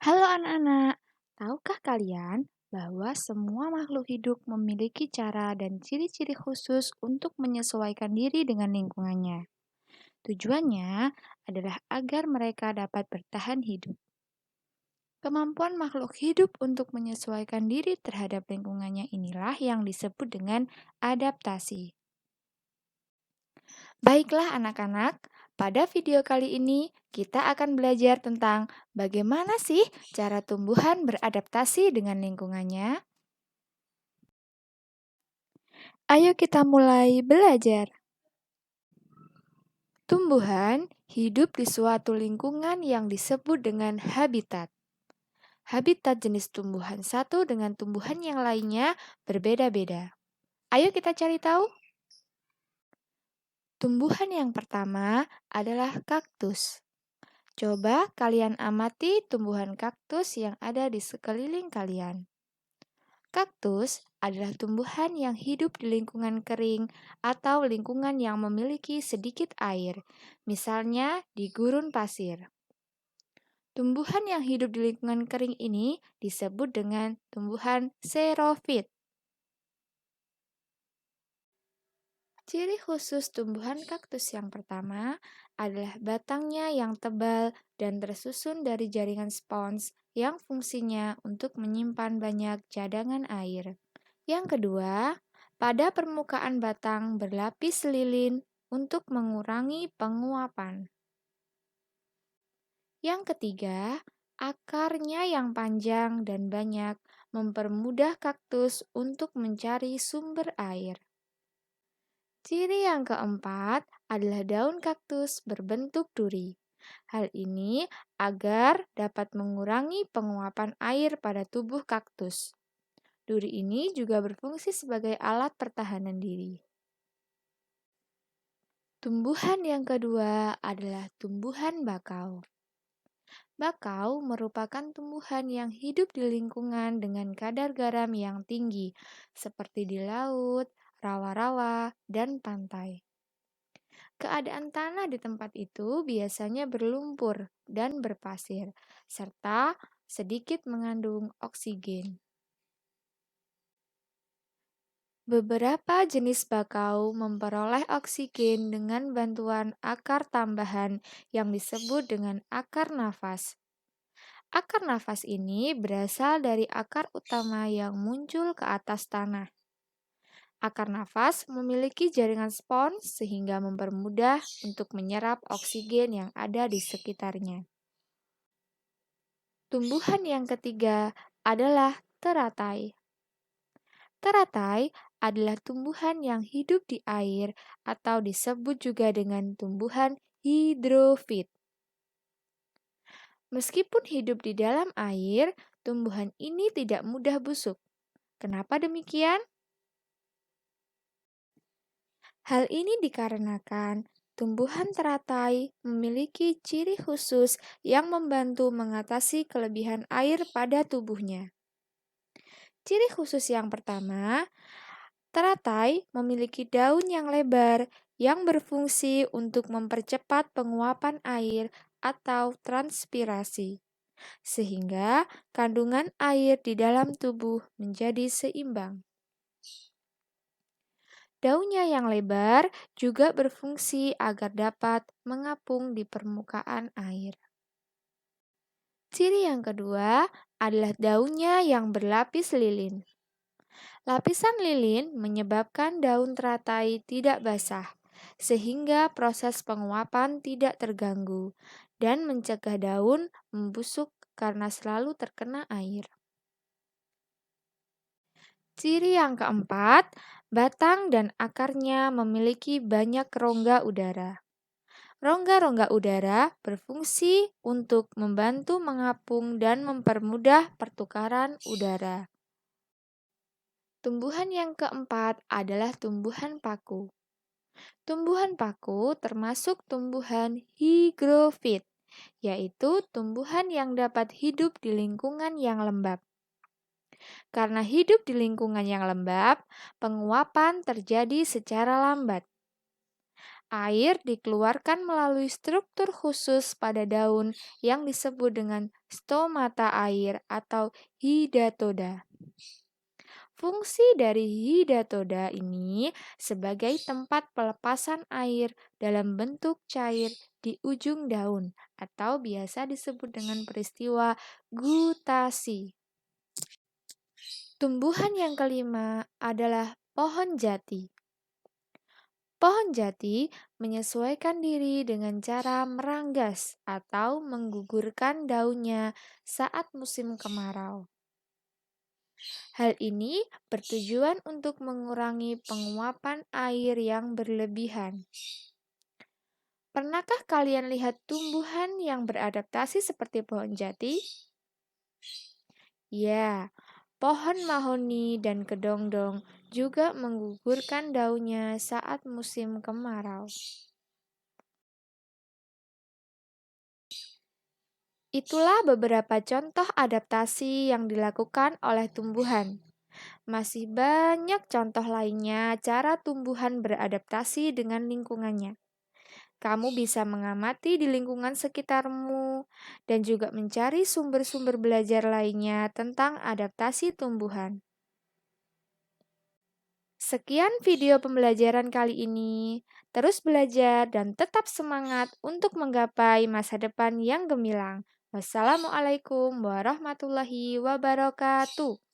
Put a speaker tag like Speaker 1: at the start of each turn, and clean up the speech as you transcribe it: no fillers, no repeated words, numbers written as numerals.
Speaker 1: Halo anak-anak, tahukah kalian bahwa semua makhluk hidup memiliki cara dan ciri-ciri khusus untuk menyesuaikan diri dengan lingkungannya? Tujuannya adalah agar mereka dapat bertahan hidup. Kemampuan makhluk hidup untuk menyesuaikan diri terhadap lingkungannya inilah yang disebut dengan adaptasi. Baiklah anak-anak, pada video kali ini kita akan belajar tentang bagaimana sih cara tumbuhan beradaptasi dengan lingkungannya. Ayo kita mulai belajar. Tumbuhan hidup di suatu lingkungan yang disebut dengan habitat. Habitat jenis tumbuhan satu dengan tumbuhan yang lainnya berbeda-beda. Ayo kita cari tahu. Tumbuhan yang pertama adalah kaktus. Coba kalian amati tumbuhan kaktus yang ada di sekeliling kalian. Kaktus adalah tumbuhan yang hidup di lingkungan kering atau lingkungan yang memiliki sedikit air, misalnya di gurun pasir. Tumbuhan yang hidup di lingkungan kering ini disebut dengan tumbuhan xerofit. Ciri khusus tumbuhan kaktus yang pertama adalah batangnya yang tebal dan tersusun dari jaringan spons yang fungsinya untuk menyimpan banyak cadangan air. Yang kedua, pada permukaan batang berlapis lilin untuk mengurangi penguapan. Yang ketiga, akarnya yang panjang dan banyak mempermudah kaktus untuk mencari sumber air. Ciri yang keempat adalah daun kaktus berbentuk duri. Hal ini agar dapat mengurangi penguapan air pada tubuh kaktus. Duri ini juga berfungsi sebagai alat pertahanan diri. Tumbuhan yang kedua adalah tumbuhan bakau. Bakau merupakan tumbuhan yang hidup di lingkungan dengan kadar garam yang tinggi, seperti di laut, rawa-rawa, dan pantai. Keadaan tanah di tempat itu biasanya berlumpur dan berpasir, serta sedikit mengandung oksigen. Beberapa jenis bakau memperoleh oksigen dengan bantuan akar tambahan yang disebut dengan akar nafas. Akar nafas ini berasal dari akar utama yang muncul ke atas tanah. Akar nafas memiliki jaringan spons sehingga mempermudah untuk menyerap oksigen yang ada di sekitarnya. Tumbuhan yang ketiga adalah teratai. Teratai adalah tumbuhan yang hidup di air atau disebut juga dengan tumbuhan hidrofit. Meskipun hidup di dalam air, tumbuhan ini tidak mudah busuk. Kenapa demikian? Hal ini dikarenakan tumbuhan teratai memiliki ciri khusus yang membantu mengatasi kelebihan air pada tubuhnya. Ciri khusus yang pertama, teratai memiliki daun yang lebar yang berfungsi untuk mempercepat penguapan air atau transpirasi, sehingga kandungan air di dalam tubuh menjadi seimbang. Daunnya yang lebar juga berfungsi agar dapat mengapung di permukaan air. Ciri yang kedua adalah daunnya yang berlapis lilin. Lapisan lilin menyebabkan daun teratai tidak basah, sehingga proses penguapan tidak terganggu dan mencegah daun membusuk karena selalu terkena air. Ciri yang keempat, batang dan akarnya memiliki banyak rongga udara. Rongga-rongga udara berfungsi untuk membantu mengapung dan mempermudah pertukaran udara. Tumbuhan yang keempat adalah tumbuhan paku. Tumbuhan paku termasuk tumbuhan higrofit, yaitu tumbuhan yang dapat hidup di lingkungan yang lembab. Karena hidup di lingkungan yang lembab, penguapan terjadi secara lambat. Air dikeluarkan melalui struktur khusus pada daun yang disebut dengan stomata air atau hidatoda. Fungsi dari hidatoda ini sebagai tempat pelepasan air dalam bentuk cair di ujung daun atau biasa disebut dengan peristiwa gutasi. Tumbuhan yang kelima adalah pohon jati. Pohon jati menyesuaikan diri dengan cara meranggas atau menggugurkan daunnya saat musim kemarau. Hal ini bertujuan untuk mengurangi penguapan air yang berlebihan. Pernahkah kalian lihat tumbuhan yang beradaptasi seperti pohon jati? Ya, pohon mahoni dan kedongdong juga menggugurkan daunnya saat musim kemarau. Itulah beberapa contoh adaptasi yang dilakukan oleh tumbuhan. Masih banyak contoh lainnya cara tumbuhan beradaptasi dengan lingkungannya. Kamu bisa mengamati di lingkungan sekitarmu dan juga mencari sumber-sumber belajar lainnya tentang adaptasi tumbuhan. Sekian video pembelajaran kali ini. Terus belajar dan tetap semangat untuk menggapai masa depan yang gemilang. Wassalamualaikum warahmatullahi wabarakatuh.